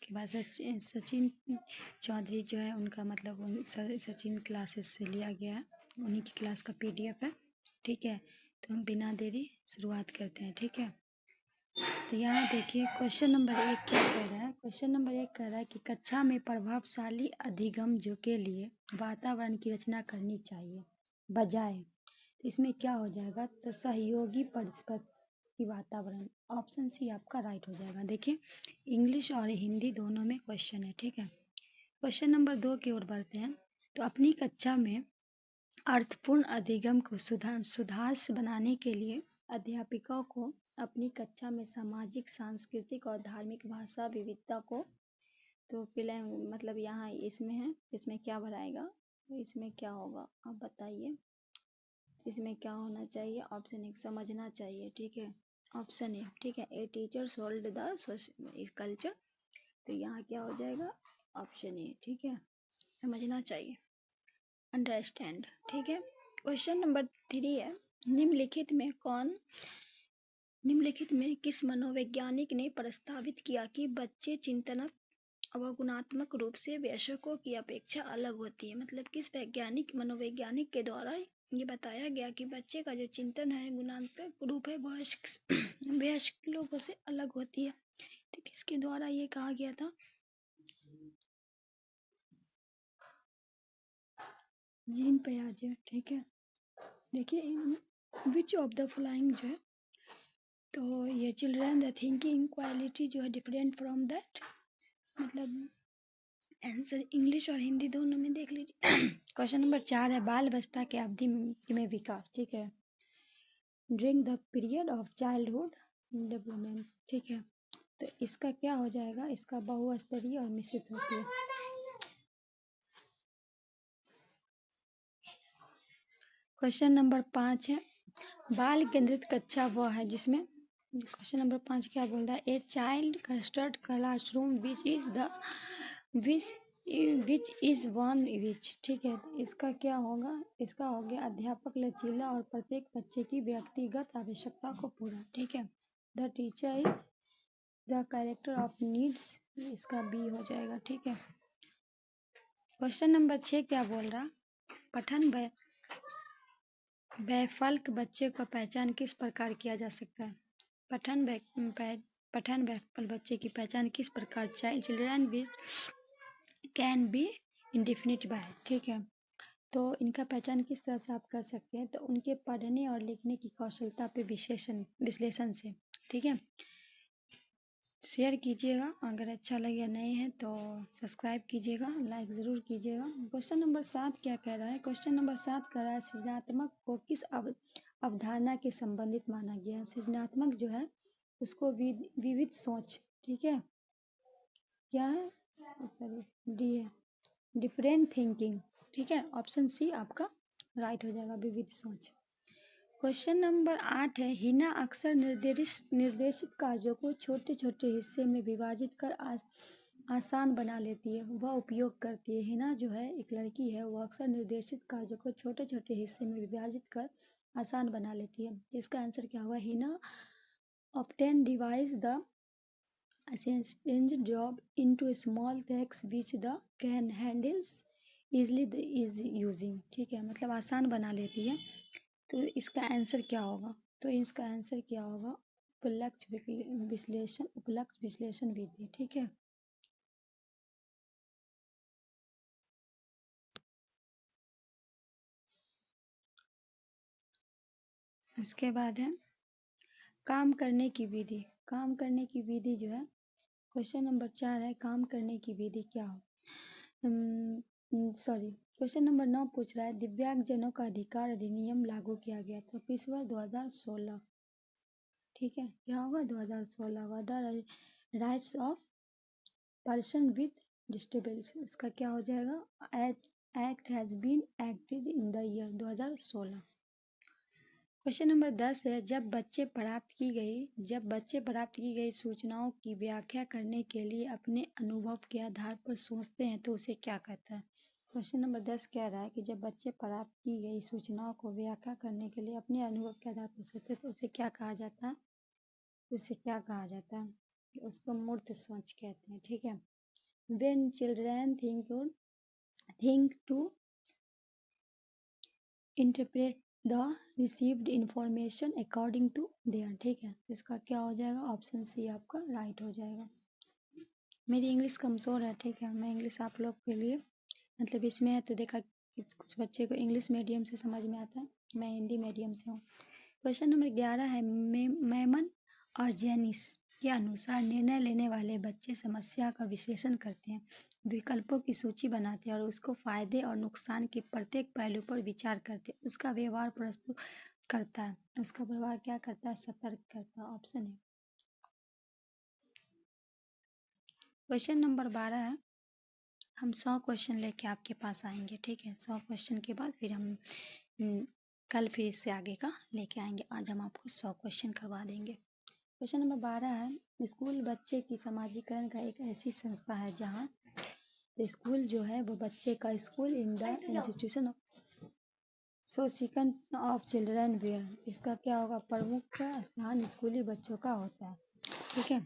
उसके बाद सचिन चौधरी जो है उनका मतलब सचिन क्लासेस से लिया गया है, उन्हीं की क्लास का PDF है। ठीक है, तो हम बिना देरी शुरुआत करते हैं। ठीक है, तो यहाँ देखिए क्वेश्चन नंबर 1 क्या कह रहा है। क्वेश्चन नंबर 1 कह रहा है कि कक्षा में प्रभावशाली अधिगम के लिए वातावरण की रचना करनी चाहिए बजाय। तो इसमें क्या हो जाएगा, तो सहयोगी परस्पर की वातावरण। ऑप्शन सी आपका राइट हो जाएगा। देखिए इंग्लिश और हिंदी दोनों में क्वेश्चन है। ठीक है, क्वेश्चन नंबर 2 की ओर बढ़ते हैं। तो अपनी कक्षा में अर्थपूर्ण अधिगम को सुधार बनाने के लिए अध्यापिकाओं को अपनी कक्षा में सामाजिक, सांस्कृतिक और धार्मिक भाषा विविधता को, तो फिलहाल मतलब यहाँ इसमें है, इसमें क्या भराएगा, तो इसमें क्या होगा आप बताइए। इसमें क्या होना चाहिए, ऑप्शन 1 समझना चाहिए। ठीक है, ऑप्शन ए। ठीक है, ए टीचर्स होल्ड द कल्चर, तो यहाँ क्या हो जाएगा, ऑप्शन ए। ठीक है, समझना चाहिए, अंडरस्टैंड। ठीक है, क्वेश्चन नंबर 3 है, निम्नलिखित में किस मनोवैज्ञानिक ने प्रस्तावित किया कि बच्चे चिंतनात्मक व गुणात्मक रूप से वयस्कों की अपेक्षा अलग होती है। मतलब किस मनोवैज्ञानिक के द्वारा ये बताया गया कि बच्चे का जो चिंतन है गुणात्मक रूप है वयस्क लोगों से अलग होती है। तो किसके द्वारा ये कहा गया था, जीन पियाजे। ठीक है, देखिए विच ऑफ द फॉलोइंग जो है, तो ये चिल्ड्रन द थिंकिंग क्वालिटी जो है डिफरेंट फ्रॉम दैट, मतलब आंसर इंग्लिश और हिंदी दोनों में देख लीजिए। क्वेश्चन नंबर 4 है, बाल अवस्था के अवधि में विकास। ठीक है, during the period of childhood development. ठीक है, तो इसका क्या हो जाएगा, इसका बहुस्तरीय और मिश्रित होती है। क्वेश्चन नंबर 5 है, बाल केंद्रित कक्षा वह है जिसमें, क्वेश्चन नंबर 5 क्या बोल रहा है, a child construct classroom which is one which. ठीक है, तो इसका क्या होगा, इसका हो गया अध्यापक लचीला और प्रत्येक बच्चे की व्यक्तिगत आवश्यकता को पूरा। ठीक है, the teacher is the character of needs, इसका बी हो जाएगा। ठीक है, क्वेश्चन नंबर 6 क्या बोल रहा, पठन वैफल्क बच्चे का पहचान किस प्रकार किया जा सकता है। पठन वैफल बच्चे की पहचान किस प्रकार, children which can be indefinite by. ठीक है, तो इनका पहचान किस तरह से आप कर सकते हैं, तो उनके पढ़ने और लिखने की कौशलता पे विश्लेषण से। ठीक है, शेयर कीजिएगा, अगर अच्छा लगे, नए हैं तो सब्सक्राइब कीजिएगा, लाइक ज़रूर कीजिएगा। क्वेश्चन नंबर 7 क्या कह रहा है, क्वेश्चन नंबर 7 कह रहा है सृजनात्मक को किस अवधारणा के संबंधित माना गया है। सृजनात्मक जो है उसको विविध सोच। ठीक है, क्या है, सॉरी डी है, डिफरेंट थिंकिंग। ठीक है, ऑप्शन सी आपका राइट हो जाएगा, विविध सोच। क्वेश्चन नंबर 8 है, हिना अक्सर निर्देशित कार्यों को छोटे छोटे हिस्से में विभाजित कर आसान बना लेती है, वह उपयोग करती है। हिना जो है एक लड़की है, वह अक्सर निर्देशित कार्यों को छोटे छोटे हिस्से में विभाजित कर आसान बना लेती है। इसका आंसर क्या होगा, Hina often divide the essential job into small tasks which the can handles easily the is using। ठीक है, मतलब आसान बना लेती है। तो इसका आंसर क्या होगा, तो इसका आंसर क्या होगा, उपलक्ष्य विश्लेषण विधि। ठीक है, उसके बाद है काम करने की विधि। काम करने की विधि जो है, क्वेश्चन नंबर 4 है, काम करने की विधि क्या हो, सॉरी क्वेश्चन नंबर 9 पूछ रहा है, दिव्यांगजनों का अधिकार अधिनियम लागू किया गया था किस वर्ष, 2016। ठीक है, क्या होगा, 2016 the rights of person with disabilities, इसका क्या हो जाएगा, act has been enacted in the year 2016। Question number 10 है, जब बच्चे प्राप्त की गई सूचनाओं की व्याख्या करने के लिए अपने अनुभव के आधार पर सोचते हैं तो उसे क्या कहता है। क्वेश्चन नंबर 10 कह रहा है कि जब बच्चे प्राप्त की गई सूचनाओं को व्याख्या करने के लिए अपने अनुभव के आधार पर सोचते हैं तो उसे क्या कहा जाता है, उसको मूर्त सोच कहते हैं। ठीक है, when children think to interpret the received information according to their, ठीक है, तो इसका क्या हो जाएगा, ऑप्शन सी आपका राइट हो जाएगा। मेरी इंग्लिश कमज़ोर है, ठीक है, मैं इंग्लिश आप लोग के लिए मतलब इसमें है तो देखा कि कुछ बच्चे को इंग्लिश मीडियम से समझ में आता है, मैं हिंदी मीडियम से हूँ। क्वेश्चन नंबर 11 है, मेमन और जेनिस के अनुसार निर्णय लेने वाले बच्चे समस्या का विश्लेषण करते हैं, विकल्पों की सूची बनाते हैं और उसको फायदे और नुकसान के प्रत्येक पहलू पर विचार करते हैं, उसका व्यवहार प्रस्तुत करता है, उसका व्यवहार क्या करता है, सतर्क करता है, ऑप्शन है। क्वेश्चन नंबर 12 है, हम 100 क्वेश्चन लेके आपके पास आएंगे, ठीक है, 100 क्वेश्चन के बाद फिर हम कल फिर इससे आगे का लेके आएंगे, आज हम आपको 100 क्वेश्चन करवा देंगे। क्वेश्चन नंबर 12 है, स्कूल बच्चे की समाजीकरण का एक ऐसी संस्था है जहाँ स्कूल जो है वो बच्चे का स्कूल इन द इंस्टीट्यूशन सोसिकन ऑफ चिल्ड्रन वेयर, इसका क्या होगा, प्रमुख स्थान स्कूली बच्चों का होता है, ठीक है।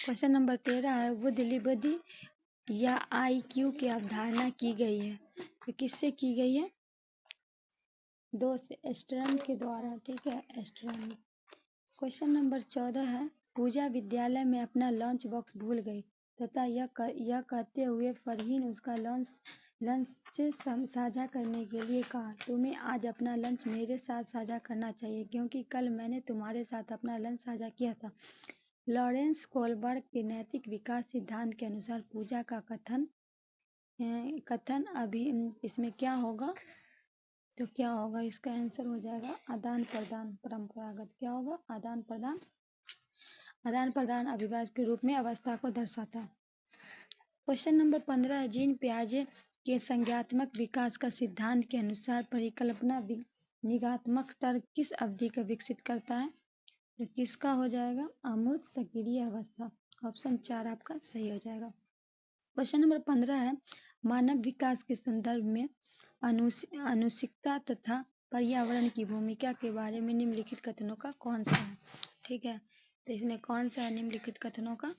क्वेश्चन नंबर 13 है, बुद्धि या IQ की अवधारणा की गई है, तो किससे की गई है, दो से, एस्ट्रन के द्वारा, ठीक है, एस्ट्रन। क्वेश्चन नंबर 14 है, पूजा विद्यालय में अपना लंच बॉक्स भूल गई तथा यह कहते हुए फरहीन उसका लंच साझा करने के लिए कहा, तुम्हें आज अपना लंच मेरे साथ साझा करना चाहिए क्योंकि कल मैंने तुम्हारे साथ अपना लंच साझा किया था। लॉरेंस कोलबर्ग के नैतिक विकास सिद्धांत के अनुसार पूजा का कथन अभी इसमें क्या होगा, तो क्या होगा, इसका आंसर हो जाएगा आदान प्रदान परंपरागत, क्या होगा, आदान प्रदान अभिवाद के रूप में अवस्था को दर्शाता है। क्वेश्चन नंबर 15 है, जीन पियाजे के संज्ञात्मक विकास का सिद्धांत के अनुसार परिकल्पना निगात्मक तर्क किस अवधि का विकसित करता है, तो किसका हो जाएगा, अमूर्त सक्रिय अवस्था, ऑप्शन 4 आपका सही हो जाएगा। क्वेश्चन नंबर 15 है, मानव विकास के संदर्भ में आनुषिकता तथा पर्यावरण की भूमिका के बारे में निम्नलिखित कथनों का कौन सा है, ठीक है, तो इसमें कौन सा है निम्नलिखित कथनों का,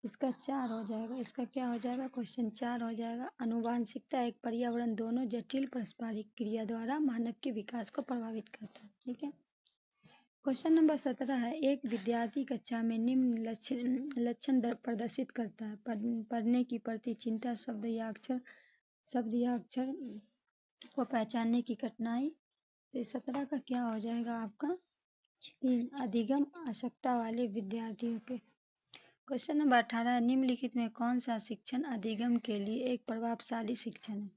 इसका 4 हो जाएगा, इसका क्या हो जाएगा, क्वेश्चन 4 हो जाएगा, आनुवांशिकता एक पर्यावरण दोनों जटिल पारस्परिक क्रिया द्वारा मानव के विकास को प्रभावित करता है, ठीक है। क्वेश्चन नंबर 17 है, एक विद्यार्थी कक्षा में निम्न लक्षण प्रदर्शित करता है, पढ़ने की प्रति चिंता, शब्द या अक्षर को पहचानने की कठिनाई, तो 17 का क्या हो जाएगा आपका, 3 अधिगम आवश्यकता वाले विद्यार्थियों के। क्वेश्चन नंबर 18, निम्नलिखित में कौन सा शिक्षण अधिगम के लिए एक प्रभावशाली शिक्षण है,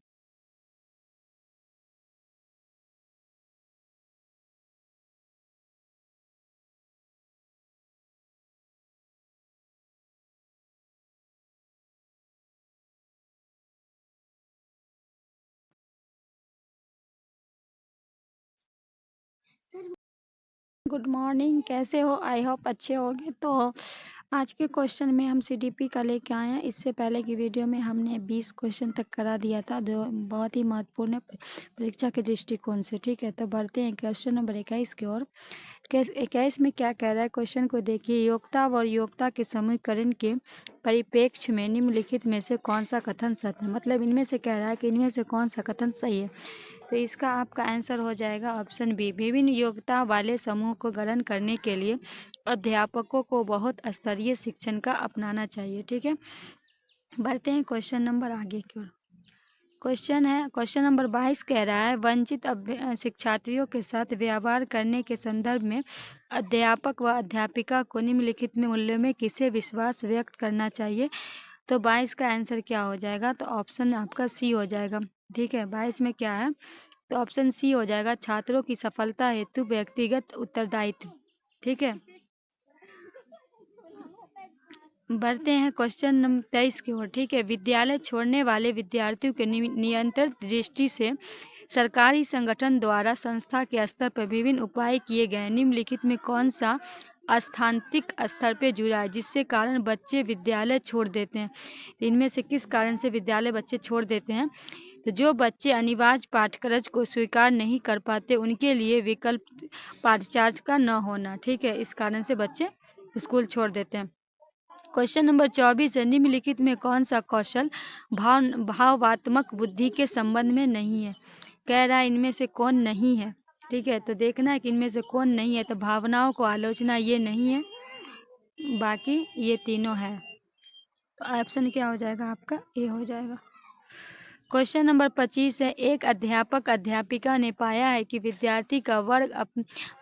गुड मॉर्निंग, कैसे हो, आई होप अच्छे होंगे। तो आज के क्वेश्चन में हम CDP का लेके आए हैं, इससे पहले की वीडियो में हमने 20 क्वेश्चन तक करा दिया था जो बहुत ही महत्वपूर्ण है परीक्षा के दृष्टिकोण से, ठीक है। तो बढ़ते हैं क्वेश्चन नंबर 21 की ओर। 21 में क्या कह रहा है, क्वेश्चन को देखिए, योग्यता और योग्यता के समीकरण के परिप्रेक्ष्य में निम्नलिखित में से कौन सा कथन सत्य है, मतलब इनमें से कह रहा है कि इनमें से कौन सा कथन सही है, तो इसका आपका आंसर हो जाएगा ऑप्शन बी, विभिन्न योग्यता वाले समूह को ग्रहण करने के लिए अध्यापकों को बहुत स्तरीय शिक्षण का अपनाना चाहिए, ठीक है। बढ़ते हैं क्वेश्चन नंबर आगे की ओर। क्वेश्चन नंबर 22 कह रहा है, वंचित शिक्षार्थियों के साथ व्यवहार करने के संदर्भ में अध्यापक व अध्यापिका को निम्नलिखित में मूल्यों में किसे विश्वास व्यक्त करना चाहिए, तो 22 का आंसर क्या हो जाएगा, तो ऑप्शन आपका सी हो जाएगा, ठीक है। 22 में क्या है, तो ऑप्शन सी हो जाएगा, छात्रों की सफलता हेतु व्यक्तिगत उत्तरदायित्व, ठीक है। बढ़ते हैं क्वेश्चन नंबर 23 की ओर, ठीक है। विद्यालय छोड़ने वाले विद्यार्थियों के नियंत्रण दृष्टि से सरकारी संगठन द्वारा संस्था के स्तर पर विभिन्न उपाय किए गए, निम्नलिखित में कौन सा स्थानिक स्तर पर जुड़ा है जिससे कारण बच्चे विद्यालय छोड़ देते हैं, इनमें से किस कारण से विद्यालय बच्चे छोड़ देते हैं, तो जो बच्चे अनिवार्य पाठ्यक्रम को स्वीकार नहीं कर पाते उनके लिए विकल्प पाठ्यक्रम का न होना, ठीक है, इस कारण से बच्चे स्कूल छोड़ देते हैं। क्वेश्चन नंबर 24 है, निम्नलिखित में कौन सा कौशल भावात्मक बुद्धि के संबंध में नहीं है। कह रहा है इनमें से कौन नहीं है। ठीक है, तो देखना है कि इनमें से कौन नहीं है। तो भावनाओं को आलोचना ये नहीं है, बाकी ये तीनों है। तो ऑप्शन क्या हो जाएगा आपका? ए हो जाएगा। क्वेश्चन नंबर 25 है, एक अध्यापक अध्यापिका ने पाया है कि विद्यार्थी का वर्ग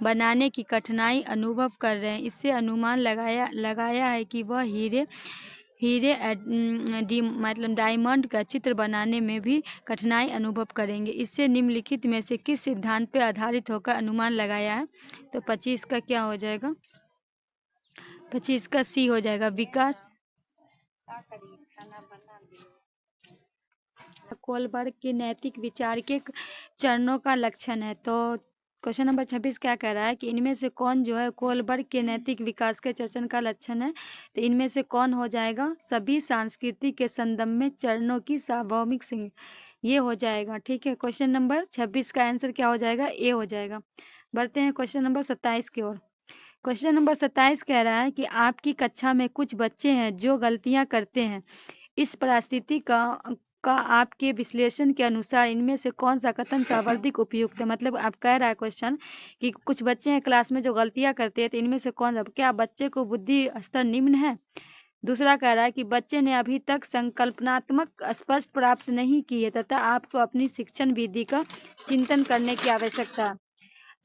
बनाने की कठिनाई अनुभव कर रहे हैं। इससे अनुमान लगाया है कि वह मतलब डायमंड का चित्र बनाने में भी कठिनाई अनुभव करेंगे। इससे निम्नलिखित में से किस सिद्धांत पर आधारित होकर अनुमान लगाया है। तो 25 का क्या हो जाएगा? 25 का सी हो जाएगा, विकास। कोलबर्ग के नैतिक विचार के चरणों का लक्षण है। तो क्वेश्चन नंबर 26 क्या कह रहा है कि इनमें से कौन जो है कोलबर्ग के नैतिक विकास के चरण का लक्षण है। तो इनमें से कौन हो जाएगा? सभी संस्कृति के संदर्भ में चरणों की सार्वभौमिक सिंह, ये हो जाएगा। ठीक है, क्वेश्चन नंबर 26 का आंसर क्या हो जाएगा? ए हो जाएगा। बढ़ते हैं क्वेश्चन नंबर 27 की ओर। क्वेश्चन नंबर 27 कह रहा है कि आपकी कक्षा में कुछ बच्चे हैं जो गलतियां करते हैं। इस परिस्थिति का आपके विश्लेषण के अनुसार इनमें से कौन सा कथन सर्वाधिक उपयुक्त है। मतलब आप कह रहा है क्वेश्चन कि कुछ बच्चे हैं क्लास में जो गलतियां करते हैं, तो इनमें से कौन सा, क्या बच्चे को बुद्धि स्तर निम्न है। दूसरा कह रहा है कि बच्चे ने अभी तक संकल्पनात्मक स्पष्ट प्राप्त नहीं की है तथा आपको अपनी शिक्षण विधि का चिंतन करने की आवश्यकता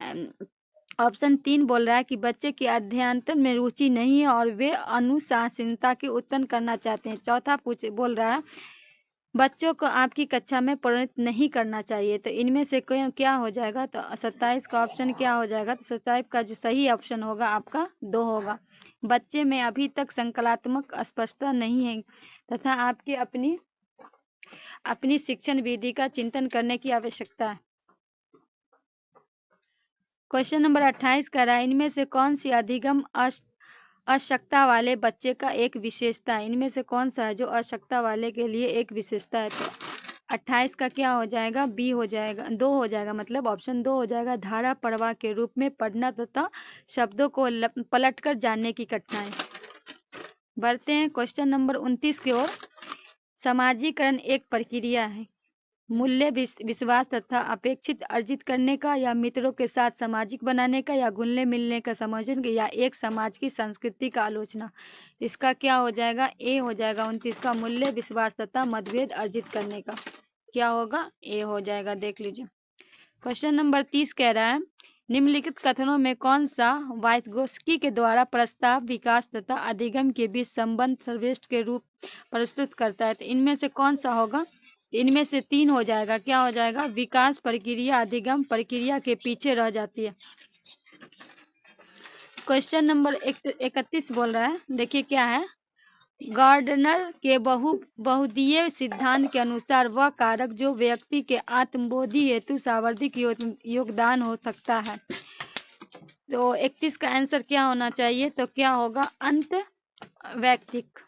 है। ऑप्शन 3 बोल रहा है कि बच्चे की अध्ययन में रुचि नहीं है और वे अनुशासनता के उत्पन्न करना चाहते हैं। चौथा बोल रहा है बच्चों को आपकी कक्षा में परिणत नहीं करना चाहिए। तो इनमें से क्या हो जाएगा? तो 27 का ऑप्शन क्या हो जाएगा? तो 27 का जो सही ऑप्शन होगा आपका 2 होगा। बच्चे में अभी तक संकल्पनात्मक स्पष्टता नहीं है तथा आपके अपनी शिक्षण विधि का चिंतन करने की आवश्यकता है। क्वेश्चन नंबर 28 कह रहा है इनमें से कौन सी अधिगम आवश्यकता वाले बच्चे का एक विशेषता है। इनमें से कौन सा है जो आवश्यकता वाले के लिए एक विशेषता है। तो 28 का क्या हो जाएगा? बी हो जाएगा, 2 हो जाएगा। मतलब ऑप्शन 2 हो जाएगा, धारा प्रवाह के रूप में पढ़ना तथा शब्दों को पलटकर जानने की कठिनाई। बढ़ते हैं क्वेश्चन नंबर 29 की ओर। समाजीकरण एक प्रक्रिया है। मूल्य विश्वास तथा अपेक्षित अर्जित करने का, या मित्रों के साथ सामाजिक बनाने का, या घुलने मिलने का समझन, या एक समाज की संस्कृति का आलोचना। इसका क्या हो जाएगा? ए हो जाएगा 29 का, मूल्य विश्वास तथा मतभेद अर्जित करने का। क्या होगा? ए हो जाएगा। देख लीजिए क्वेश्चन नंबर 30 कह रहा है निम्नलिखित कथनों में कौन सा वाइगोत्स्की के द्वारा प्रस्ताव विकास तथा अधिगम के बीच संबंध सर्वश्रेष्ठ के रूप प्रस्तुत करता है। तो इनमें से कौन सा होगा? इनमें से 3 हो जाएगा। क्या हो जाएगा? विकास प्रक्रिया अधिगम प्रक्रिया के पीछे रह जाती है। क्वेश्चन नंबर 31 बोल रहा है, देखिए क्या है। गार्डनर के बहुदीय सिद्धांत के अनुसार वह कारक जो व्यक्ति के आत्मबोधि हेतु सर्वाधिक योगदान हो सकता है। तो 31 का आंसर क्या होना चाहिए? तो क्या होगा? अंत वैयक्तिक।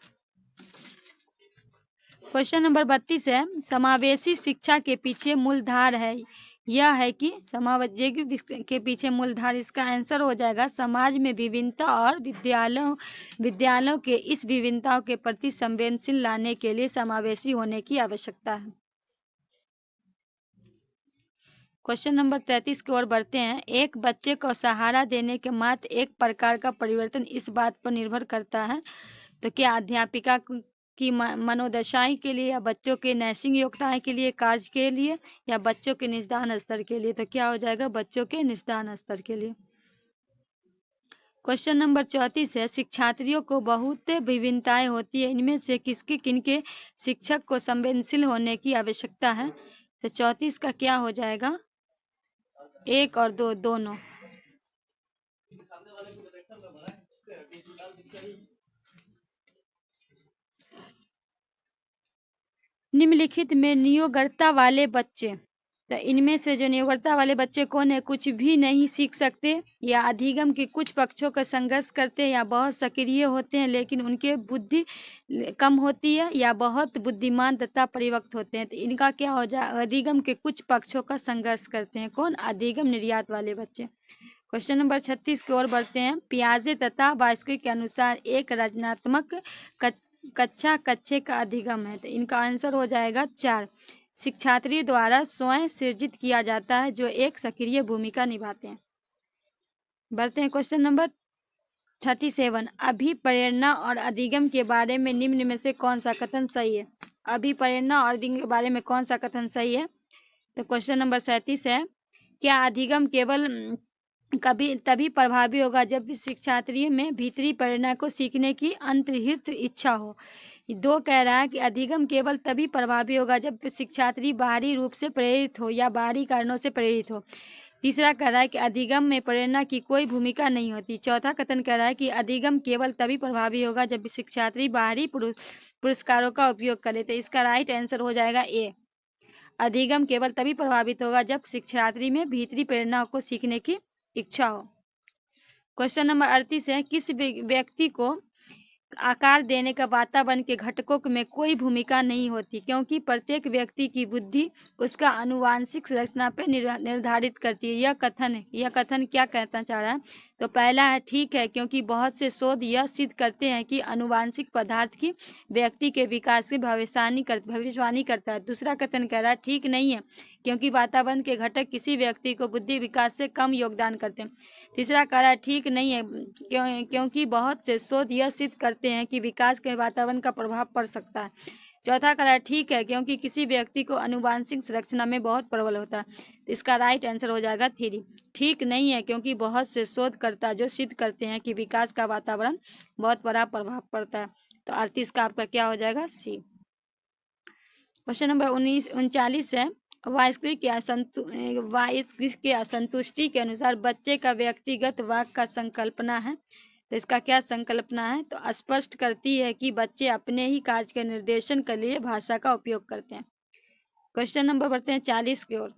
क्वेश्चन नंबर 32 है समावेशी शिक्षा के पीछे मूलधार है। यह है कि समावेशी के पीछे मूलधार, इसका आंसर हो जाएगा समाज में विभिन्नता और विद्यालयों के इस विभिन्नताओं के प्रति संवेदनशील लाने के लिए समावेशी होने की आवश्यकता है। क्वेश्चन नंबर 33 की ओर बढ़ते हैं। एक बच्चे को सहारा देने के मात्र एक प्रकार का परिवर्तन इस बात पर निर्भर करता है। तो क्या अध्यापिका की मनोदशाएं के लिए, या बच्चों के नैतिक योग्यताएं के लिए, कार्य के लिए, या बच्चों के निजदान स्तर के लिए। तो क्या हो जाएगा? बच्चों के निजदान स्तर के लिए। क्वेश्चन नंबर 34 है शिक्षार्थियों को बहुत विभिन्नताएं होती है, इनमें से किनके शिक्षक को संवेदनशील होने की आवश्यकता है। तो 34 का क्या हो जाएगा? 1 और 2 दोनों। निम्नलिखित में नियोगर्ता वाले बच्चे, तो इनमें से जो नियोगर्ता वाले बच्चे कौन है? कुछ भी नहीं सीख सकते, या अधिगम के कुछ पक्षों का संघर्ष करते हैं, या बहुत सक्रिय होते हैं लेकिन उनके बुद्धि कम होती है, या बहुत बुद्धिमान तथा परिपक्व होते हैं। तो इनका क्या हो जाए? अधिगम के कुछ पक्षों का संघर्ष करते हैं। कौन? अधिगम निर्यात वाले बच्चे। क्वेश्चन नंबर 36 की ओर बढ़ते हैं। पियाजे तथा वास्को के अनुसार एक रचनात्मक कक्षा कक्षे का अधिगम है, तो इनका आंसर हो जाएगा 4। शिक्षार्थी द्वारा स्वयं सृजित किया जाता है जो एक सक्रिय भूमिका निभाते हैं। बढ़ते हैं क्वेश्चन नंबर 37। अभिप्रेरणा और अधिगम के बारे में निम्न में से कौन सा कथन सही है? अभिप्रेरणा और अधिगम के बारे में कौन सा कथन सही है? तो क्वेश्चन नंबर 37 है, क्या अधिगम केवल कभी तभी प्रभावी होगा जब शिक्षार्थी में भीतरी प्रेरणा को सीखने की अंतर्निहित इच्छा हो। 2 कह रहा है कि अधिगम केवल तभी प्रभावी होगा जब शिक्षार्थी बाहरी रूप से प्रेरित हो या बाहरी कारणों से प्रेरित हो। तीसरा कह रहा है कि अधिगम में प्रेरणा की कोई भूमिका नहीं होती। चौथा कथन कह रहा है कि अधिगम केवल तभी प्रभावी होगा जब शिक्षार्थी बाहरी पुरस्कारों का उपयोग करे। तो इसका राइट आंसर हो जाएगा ए। अधिगम केवल तभी प्रभावित होगा जब शिक्षार्थी में भीतरी प्रेरणा को सीखने की इच्छा हो। क्वेश्चन नंबर 38 है, किस व्यक्ति को आकार देने का वातावरण के घटकों में कोई भूमिका नहीं होती, क्योंकि प्रत्येक व्यक्ति की बुद्धि उसका आनुवांशिक संरचना पर निर्धारित करती है। यह कथन क्या कहना चाह रहा है? तो पहला है ठीक है, क्योंकि बहुत से शोध यह सिद्ध करते हैं कि आनुवांशिक पदार्थ की व्यक्ति के विकास की भविष्यवाणी करता है। दूसरा कथन कह रहा है ठीक नहीं है, क्योंकि वातावरण के घटक किसी व्यक्ति को बुद्धि विकास से कम योगदान करते हैं। तीसरा कह रहा है ठीक नहीं है, क्योंकि बहुत से शोध यह सिद्ध करते हैं कि विकास के वातावरण का प्रभाव पड़ सकता है। चौथा कह रहा है ठीक है, क्योंकि किसी व्यक्ति को आनुवांशिक संरचना में बहुत प्रबल होता है। तो इसका राइट आंसर हो जाएगा 3। ठीक नहीं है, क्योंकि बहुत से शोधकर्ता जो सिद्ध करते हैं कि विकास का वातावरण बहुत बड़ा प्रभाव पड़ता है। तो 38 का आपका क्या हो जाएगा? सी। क्वेश्चन नंबर 39 है, वायस्क्रिक के असंतुष्टि के अनुसार बच्चे का व्यक्तिगत वाक का संकल्पना है। तो इसका क्या संकल्पना है? तो स्पष्ट करती है कि बच्चे अपने ही कार्य के निर्देशन के लिए भाषा का उपयोग करते हैं। क्वेश्चन नंबर बढ़ते हैं 40 की ओर।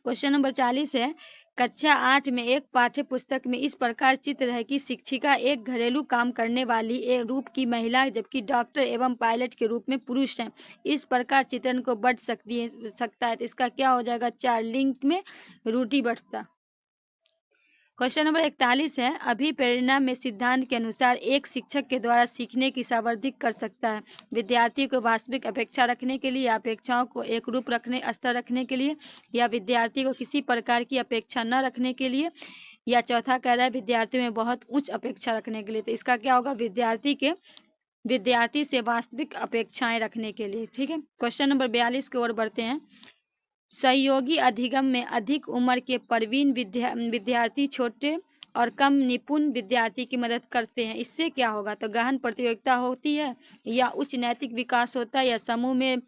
क्वेश्चन नंबर 40 है, कक्षा 8 में एक पाठ्य पुस्तक में इस प्रकार चित्र है कि शिक्षिका एक घरेलू काम करने वाली एक रूप की महिला जबकि डॉक्टर एवं पायलट के रूप में पुरुष हैं। इस प्रकार चित्रण को बढ़ सकता है। तो इसका क्या हो जाएगा? 4 लिंक में रूढ़ि बढ़ता। क्वेश्चन नंबर 41 है, अभिप्रेरणा में सिद्धांत के अनुसार एक शिक्षक के द्वारा सीखने की संवर्धित कर सकता है विद्यार्थी को वास्तविक अपेक्षा रखने के लिए, अपेक्षाओं को एक रूप स्तर रखने के लिए, या विद्यार्थी को किसी प्रकार की अपेक्षा न रखने के लिए, या चौथा कह रहा है विद्यार्थी में बहुत उच्च अपेक्षा रखने के लिए। तो इसका क्या होगा? विद्यार्थी से वास्तविक अपेक्षाएं रखने के लिए। ठीक है, क्वेश्चन नंबर 42 की ओर बढ़ते हैं। सहयोगी अधिगम में अधिक उम्र के प्रवीण विद्यार्थी छोटे और कम निपुण विद्यार्थी की मदद करते हैं। इससे क्या होगा? तो गहन प्रतियोगिता होती है, या उच्च नैतिक विकास होता है, या समूह में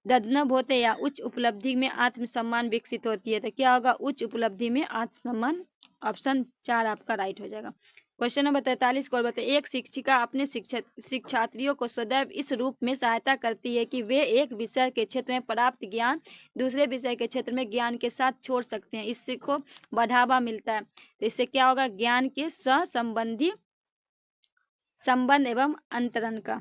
ददनब होते हैं, या उच्च उपलब्धि में आत्मसम्मान विकसित होती है। तो क्या होगा? उच्च उपलब्धि में आत्मसम्मान। ऑप्शन 4 आपका राइट हो जाएगा। क्वेश्चन नंबर 43 को बताइए, एक शिक्षिका अपने शिक्षार्थियों को सदैव इस रूप में सहायता करती है कि वे एक विषय के क्षेत्र में प्राप्त ज्ञान दूसरे विषय के क्षेत्र में ज्ञान के साथ छोड़ सकते हैं। इससे को बढ़ावा मिलता है। तो इससे क्या होगा? ज्ञान के सहसंबंधी संबंध एवं अंतरण का।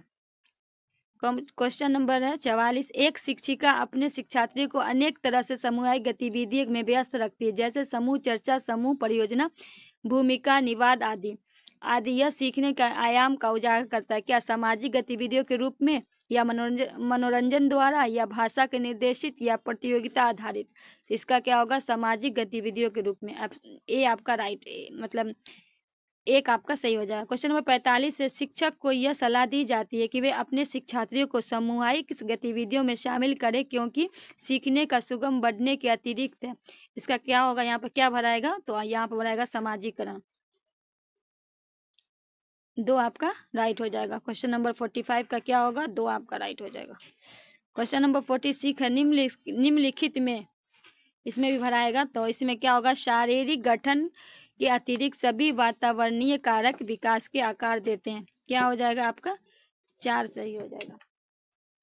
क्वेश्चन नंबर है 44, एक शिक्षिका अपने शिक्षार्थियों को अनेक तरह से सामूहिक गतिविधियों में व्यस्त रखती है, जैसे समूह चर्चा, समूह परियोजना, भूमिका निवाद आदि। यह सीखने का आयाम का उजागर करता है। क्या सामाजिक गतिविधियों के रूप में, या मनोरंजन द्वारा, या भाषा के निर्देशित, या प्रतियोगिता आधारित? इसका क्या होगा? सामाजिक गतिविधियों के रूप में। ए आपका राइट, मतलब एक आपका सही हो जाएगा। क्वेश्चन नंबर 45 से शिक्षक को यह सलाह दी जाती है कि वे अपने शिक्षार्थियों को सामूहिक गतिविधियों में शामिल करें, क्योंकि सीखने का सुगम बढ़ने के अतिरिक्त है। इसका क्या होगा? यहाँ पर क्या भराएगा? तो यहाँ पर भराएगा समाजीकरण। 2 आपका राइट हो जाएगा। क्वेश्चन नंबर 45 का क्या होगा? 2 आपका राइट हो जाएगा। क्वेश्चन नंबर 46 है, निम्नलिखित में इसमें भी भराएगा। तो इसमें क्या होगा? शारीरिक गठन के अतिरिक्त सभी वातावरणीय कारक विकास के आकार देते हैं। क्या हो जाएगा आपका? 4 सही हो जाएगा।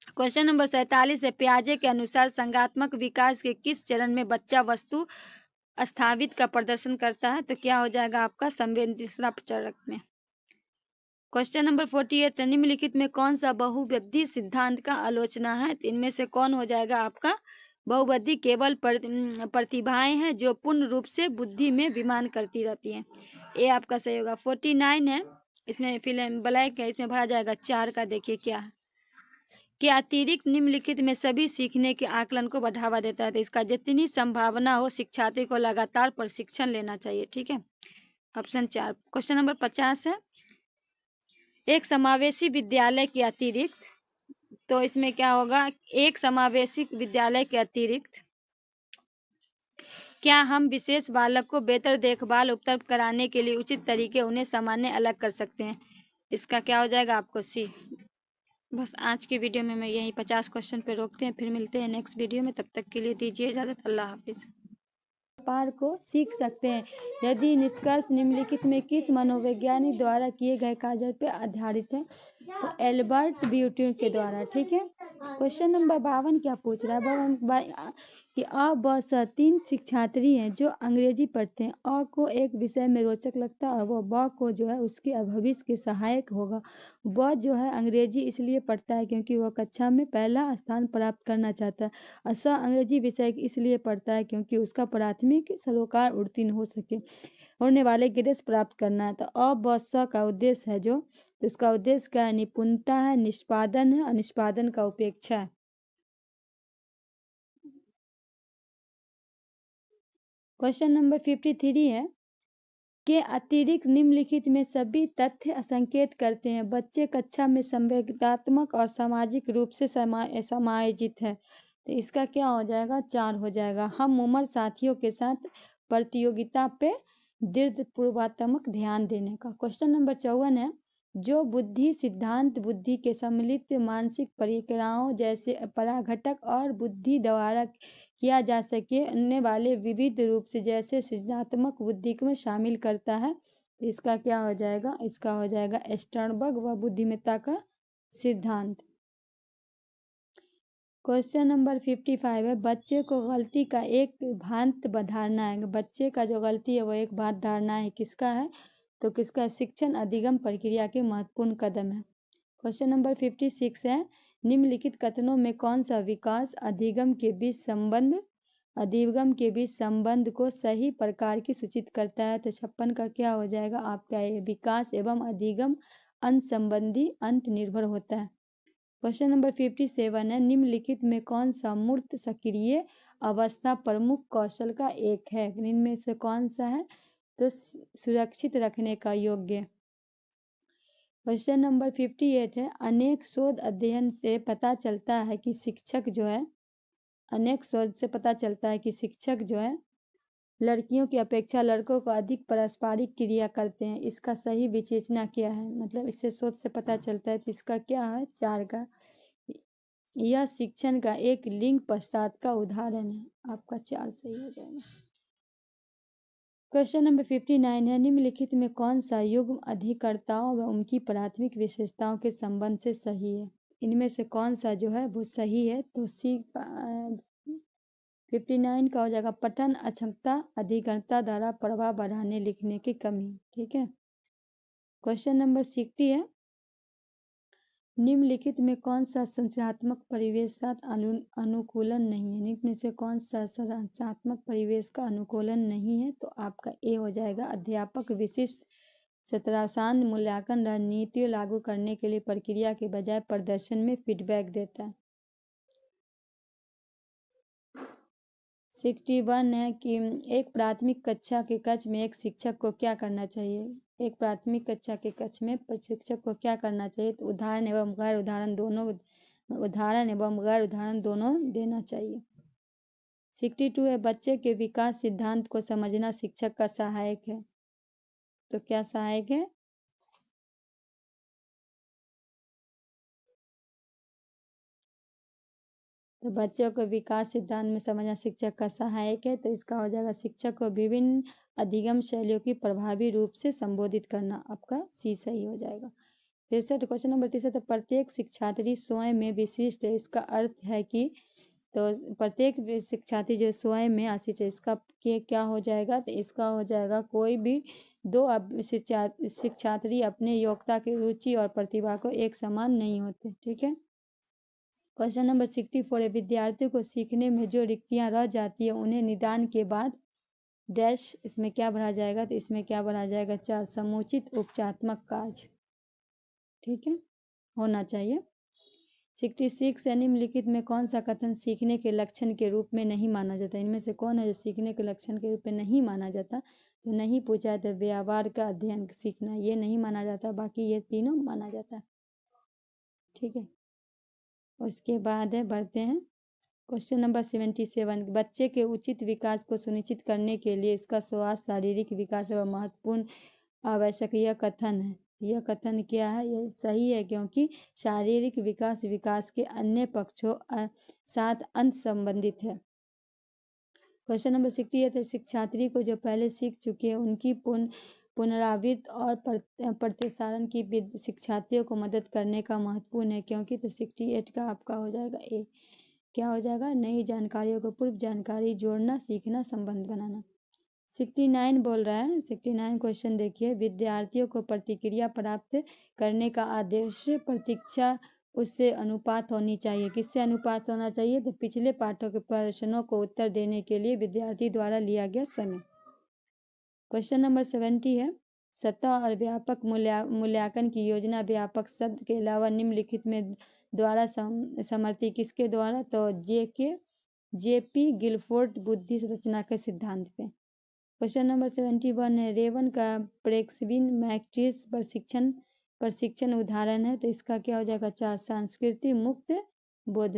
क्वेश्चन नंबर 47 है, पियाजे के अनुसार संज्ञानात्मक विकास के किस चरण में बच्चा वस्तु स्थापित का प्रदर्शन करता है? तो क्या हो जाएगा आपका? संवेदनशीलता चरण में। क्वेश्चन नंबर 48, निम्नलिखित में कौन सा बहुविधि सिद्धांत का आलोचना है? तो इनमें से कौन हो जाएगा आपका? बहुबुद्धि केवल प्रतिभाएं हैं जो पूर्ण रूप से बुद्धि में विमान करती रहती हैं। ये आपका सही होगा। 49 है, इसमें फिलहाल ब्लैक है, इसमें भरा जाएगा 4 का। देखिए क्या है कि अतिरिक्त निम्नलिखित में सभी सीखने के आकलन को बढ़ावा देता है। तो इसका जितनी संभावना हो शिक्षार्थी को लगातार प्रशिक्षण लेना चाहिए। ठीक है, ऑप्शन 4। क्वेश्चन नंबर 50 है, एक समावेशी विद्यालय के अतिरिक्त, तो इसमें क्या होगा, एक समावेशी विद्यालय के अतिरिक्त क्या हम विशेष बालक को बेहतर देखभाल उपलब्ध कराने के लिए उचित तरीके उन्हें सामान्य अलग कर सकते हैं। इसका क्या हो जाएगा आपको सी। बस आज की वीडियो में मैं यही 50 क्वेश्चन पे रोकते हैं, फिर मिलते हैं नेक्स्ट वीडियो में। तब तक के लिए दीजिए इजाजत। अल्लाह हाफिज। व्यापार को सीख सकते हैं यदि निष्कर्ष निम्नलिखित में किस मनोवैज्ञानिक द्वारा किए गए कार्य पर आधारित है, तो एल्बर्ट ब्यूटिन के द्वारा। ठीक है, क्वेश्चन नंबर 52 क्या पूछ रहा है कि अ ब स 3 शिक्षार्थी हैं जो अंग्रेजी पढ़ते हैं। अ को एक विषय में रोचक लगता है और वो ब को जो है उसके भविष्य के सहायक होगा। ब जो है अंग्रेजी इसलिए पढ़ता है क्योंकि वह कक्षा में पहला स्थान प्राप्त करना चाहता है। और स अंग्रेजी विषय इसलिए पढ़ता है क्योंकि उसका प्राथमिक सरोकार उत्तीर्ण हो सके, होने वाले ग्रेड प्राप्त करना है। तो अ ब स का उद्देश्य है जो, तो इसका उद्देश्य क्या है, निपुणता है, निष्पादन है और निष्पादन का उपेक्षा है। क्वेश्चन नंबर 53 है के अतिरिक्त निम्नलिखित में सभी तथ्य संकेत करते हैं बच्चे कक्षा में संवेदनात्मक और सामाजिक रूप से समायोजित है। तो इसका क्या हो जाएगा, 4 हो जाएगा। हम उम्र साथियों के साथ प्रतियोगिता पे दृढ़पूर्वक ध्यान देने का। क्वेश्चन नंबर 54 है, जो बुद्धि सिद्धांत बुद्धि के सम्मिलित मानसिक प्रक्रियाओं जैसे पराघटक और बुद्धि द्वारा किया जा सकने वाले विविध रूप से जैसे सृजनात्मक बुद्धि को शामिल करता है। तो इसका क्या हो जाएगा, इसका हो जाएगा स्टर्नबर्ग व बुद्धिमत्ता का सिद्धांत। क्वेश्चन नंबर 55 है, बच्चे को गलती का एक भ्रांत धारणा है। बच्चे का जो गलती है वो एक भ्रांत धारणा है, किसका है, तो किसका, शिक्षण अधिगम प्रक्रिया के महत्वपूर्ण कदम है। क्वेश्चन नंबर 56 है, निम्नलिखित कथनों में कौन सा विकास अधिगम के बीच संबंध को सही प्रकार की सूचित करता है। तो 56 का क्या हो जाएगा आपका, ये विकास एवं अधिगम अंत संबंधी अंत निर्भर होता है। क्वेश्चन नंबर 57 है, निम्नलिखित में कौन सा मूर्त सक्रिय अवस्था प्रमुख कौशल का एक है। इनमें से कौन सा है, तो सुरक्षित रखने का योग्य। क्वेश्चन नंबर 58 है, अनेक शोध अध्ययन से पता चलता है कि शिक्षक जो है, अनेक शोध से पता चलता है कि शिक्षक जो है लड़कियों की अपेक्षा लड़कों को अधिक पारस्परिक क्रिया करते हैं। इसका सही विवेचना क्या है, मतलब इससे शोध से पता चलता है। तो इसका क्या है, 4 का, यह शिक्षण का एक लिंग पश्चात का उदाहरण है। आपका 4 सही हो जाएगा। क्वेश्चन नंबर 59 है, निम्नलिखित में कौन सा युग्म अधिकर्ताओं व उनकी प्राथमिक विशेषताओं के संबंध से सही है। इनमें से कौन सा जो है वो सही है, तो सी 59 का हो जाएगा, पठन अक्षमता अधिकर्ता द्वारा प्रभाव बढ़ाने लिखने की कमी। ठीक है, क्वेश्चन नंबर 60 है, निम्नलिखित में कौन सा संरचनात्मक परिवेश साथ अनुकूलन नहीं है। निम्न में से कौन सा संरचनात्मक परिवेश का अनुकूलन नहीं है, तो आपका ए हो जाएगा, अध्यापक विशिष्ट सत्रावसान मूल्यांकन रणनीतियों लागू करने के लिए प्रक्रिया के बजाय प्रदर्शन में फीडबैक देता है। 61 है कि एक प्राथमिक कक्षा के कक्ष में एक शिक्षक को क्या करना चाहिए। एक प्राथमिक कक्षा के कक्ष में शिक्षक को क्या करना चाहिए, तो उदाहरण एवं गैर उदाहरण दोनों देना चाहिए। 62 है, बच्चे के विकास सिद्धांत को समझना शिक्षक का सहायक है। तो क्या सहायक है, तो बच्चों को विकास सिद्धांत में समझना शिक्षक का सहायक है। तो इसका हो जाएगा, शिक्षक को विभिन्न अधिगम शैलियों की प्रभावी रूप से संबोधित करना। आपका सी सही हो जाएगा। 63 क्वेश्चन नंबर 63, प्रत्येक शिक्षार्थी स्वयं में विशिष्ट है। इसका अर्थ है कि, तो प्रत्येक शिक्षार्थी जो स्वयं में आशिष्ट है, इसका क्या हो जाएगा, तो इसका हो जाएगा, कोई भी दो शिक्षार्थी अपने योग्यता की रुचि और प्रतिभा को एक समान नहीं होते। ठीक है, क्वेश्चन नंबर 64 है, विद्यार्थियों को सीखने में जो रिक्तियां रह जाती है उन्हें निदान के बाद डैश इसमें क्या भरा जाएगा, तो इसमें क्या भरा जाएगा 4 समुचित उपचारात्मक कार्य, ठीक है, होना चाहिए। 66 है, निम्नलिखित में कौन सा कथन सीखने के लक्षण के रूप में नहीं माना जाता, इनमें से कौन है जो सीखने के लक्षण के रूप में नहीं माना जाता, तो नहीं पूछा है, तो व्यवहार का अध्ययन सीखना ये नहीं माना जाता, बाकी ये तीनों माना जाता है, ठीक है। उसके बाद है बढ़ते हैं क्वेश्चन नंबर 77, बच्चे के उचित विकास को सुनिश्चित करने के लिए इसका स्वास्थ्य शारीरिक विकास एवं महत्वपूर्ण आवश्यक यह कथन है, यह कथन क्या है, यह सही है क्योंकि शारीरिक विकास विकास के अन्य पक्षों साथ अंत संबंधित है। क्वेश्चन नंबर 68 है, शिक्षार्थी को जो पहले सीख चुके हैं उनकी पुनरावृत्त और प्रत्यासारण की शिक्षार्थियों को मदद करने का महत्वपूर्ण है क्योंकि, तो 68 का आपका हो जाएगा ए, क्या हो जाएगा, नई जानकारियों को पूर्व जानकारी जोड़ना, सीखना, संबंध बनाना। 69 बोल रहा है, 69 क्वेश्चन देखिए, विद्यार्थियों को प्रतिक्रिया प्राप्त करने का आदेश प्रतीक्षा उससे अनुपात होनी चाहिए, किससे अनुपात होना चाहिए, तो पिछले पाठों के प्रश्नों को उत्तर देने के लिए विद्यार्थी द्वारा लिया गया समय। क्वेश्चन नंबर 70 है, सतह और व्यापक मूल्यांकन की योजना व्यापक शब्द के अलावा निम्नलिखित में द्वारा समर्थित किसके द्वारा, तो जेपी गिलफोर्ड बुद्धि संरचना के सिद्धांत पे। क्वेश्चन नंबर 71 है, रेवन का प्रेक्सबिन मैट्रिक्स प्रशिक्षण उदाहरण है, तो इसका क्या हो जाएगा 4 सांस्कृतिक मुक्त बोध।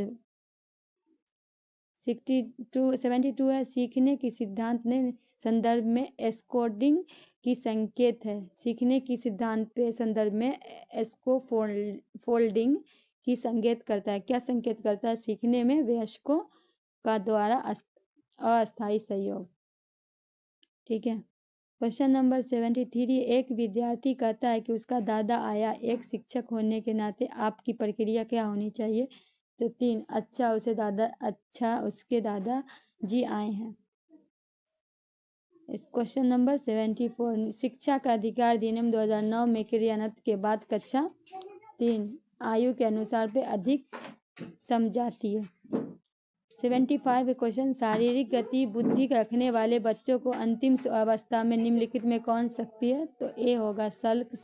72 है, सीखने की सिद्धांत ने संदर्भ में एस्कोडिंग की संकेत है, सीखने की सिद्धांत के संदर्भ में एस्कोफोल्डिंग की संकेत करता है, क्या संकेत करता है, सीखने में वयस्कों का द्वारा अस्थायी सहयोग, ठीक है। क्वेश्चन नंबर 73, एक विद्यार्थी कहता है कि उसका दादा आया, एक शिक्षक होने के नाते आपकी प्रक्रिया क्या होनी चाहिए, तो 3 अच्छा उसके दादा जी आए हैं। इस क्वेश्चन नंबर 74, शिक्षा का अधिकार अधिनियम 2009 में क्रियान्वित के बाद कक्षा 3 आयु के अनुसार पे अधिक समझाती है। 75 क्वेश्चन, शारीरिक गति बुद्धि रखने वाले बच्चों को अंतिम अवस्था में निम्नलिखित में कौन सकती है, तो ए होगा शल्क।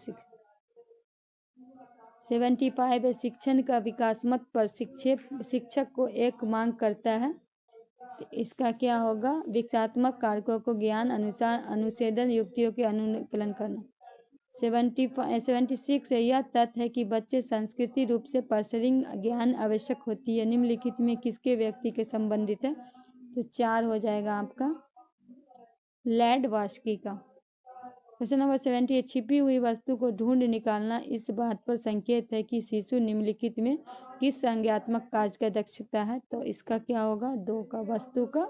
75 शिक्षण का विकासात्मक प्रशिक्षेप शिक्षक को एक मांग करता है, तो इसका क्या होगा, विकासात्मक कारकों को ज्ञान अनुसार अनुच्छेदन युक्तियों के अनुकूलन करना। 76 यह तथ्य है कि बच्चे सांस्कृतिक रूप से परसरिंग ज्ञान आवश्यक होती है, निम्नलिखित में किसके व्यक्ति के संबंधित है, तो 4 हो जाएगा आपका लैडवास्की का। क्वेश्चन नंबर 78, छिपी हुई वस्तु को ढूंढ निकालना इस बात पर संकेत है कि शिशु निम्नलिखित में किस संज्ञानात्मक कार्य का दक्षता है, तो इसका क्या होगा 2 का वस्तु का।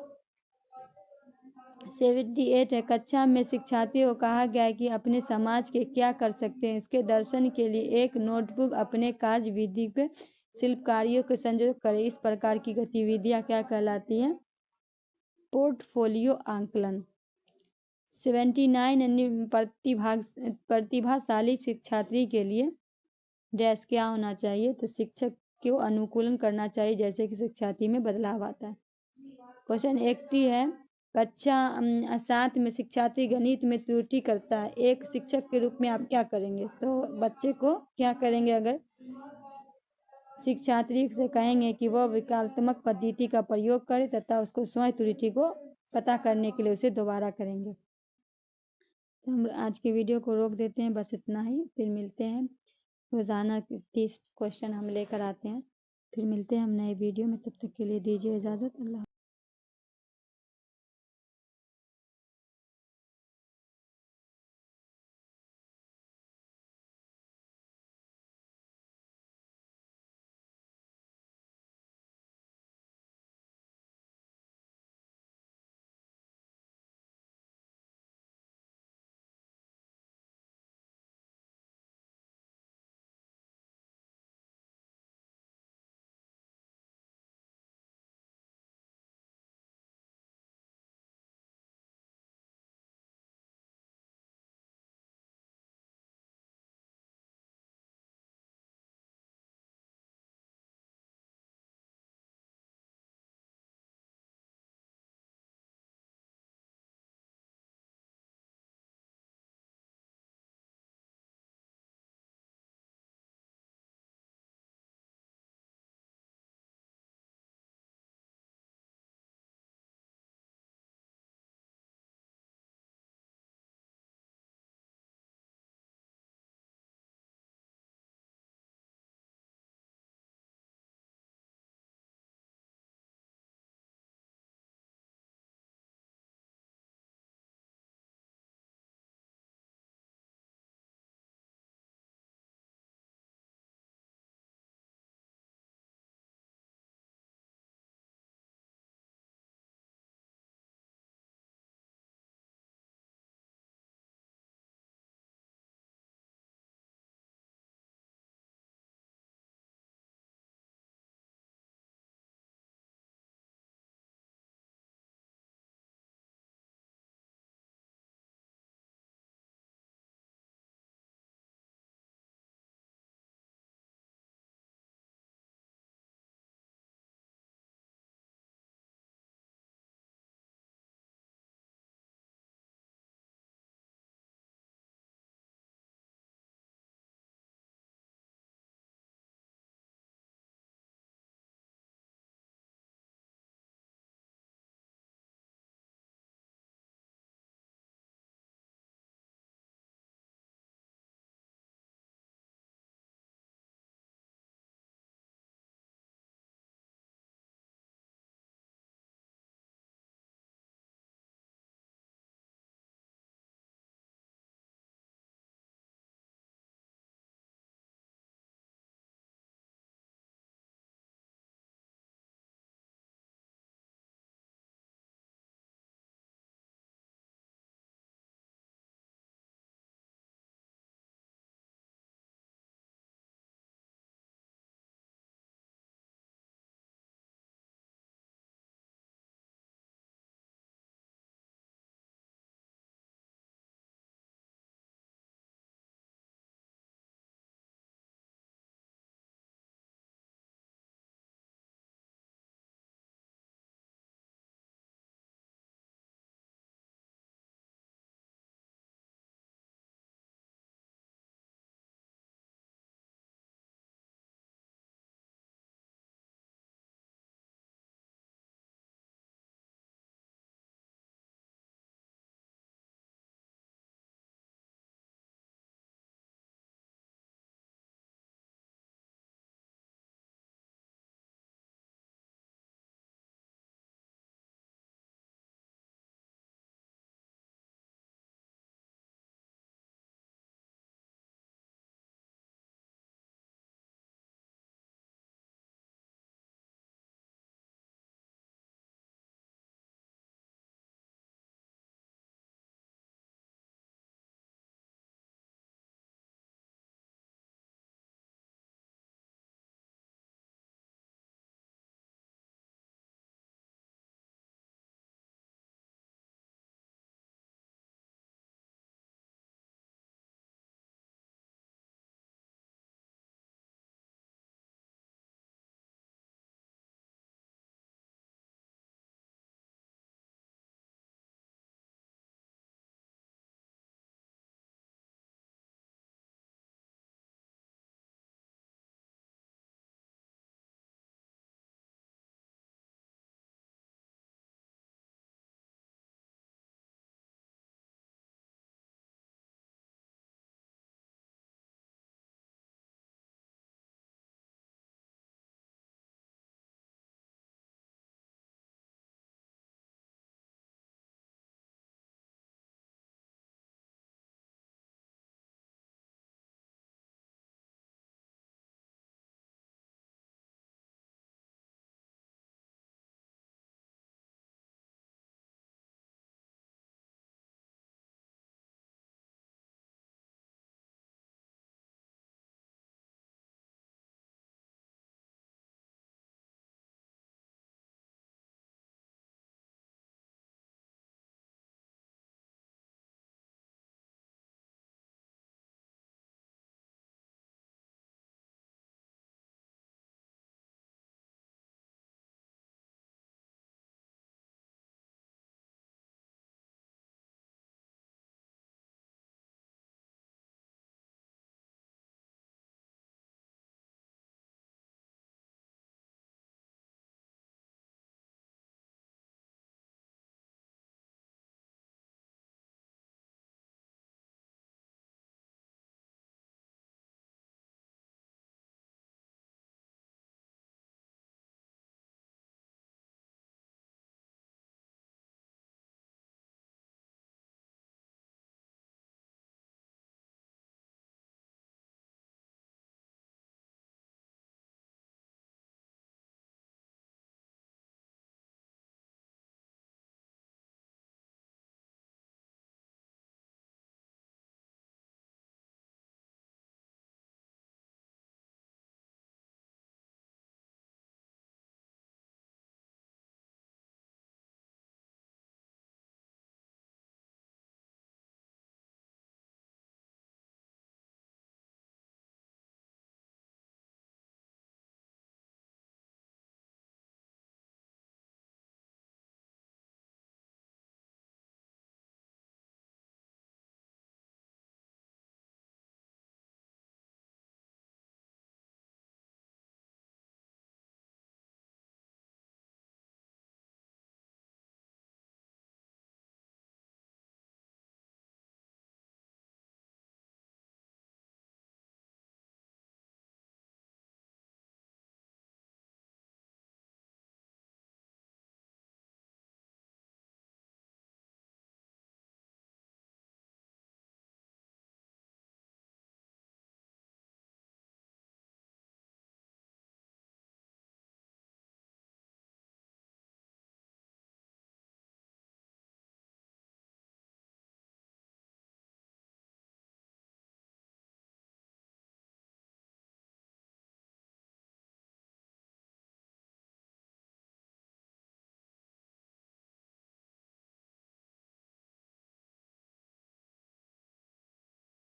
78 है, कक्षा में शिक्षार्थियों को कहा गया है कि अपने समाज के क्या कर सकते हैं, इसके दर्शन के लिए एक नोटबुक अपने कार्य विधि पे शिल्पकारियों के संयोग करें, इस प्रकार की गतिविधियां क्या कहलाती हैं, पोर्टफोलियो आंकलन। 79 प्रतिभाशाली शिक्षार्थी के लिए डैश क्या होना चाहिए, तो शिक्षक को अनुकूलन करना चाहिए जैसे कि शिक्षार्थी में बदलाव आता है। क्वेश्चन 80 है, कक्षा 7 में शिक्षार्थी गणित में त्रुटि करता है, एक शिक्षक के रूप में आप क्या करेंगे, तो बच्चे को क्या करेंगे, अगर शिक्षार्थी से कहेंगे कि वह विकल्पात्मक पद्धति का प्रयोग करे तथा उसको स्वयं त्रुटि को पता करने के लिए उसे दोबारा करेंगे। तो हम आज की वीडियो को रोक देते हैं, बस इतना ही, फिर मिलते हैं, रोजाना 30 क्वेश्चन हम लेकर आते हैं, फिर मिलते हैं हम नए वीडियो में, तब तक के लिए दीजिए इजाज़त, अल्लाह।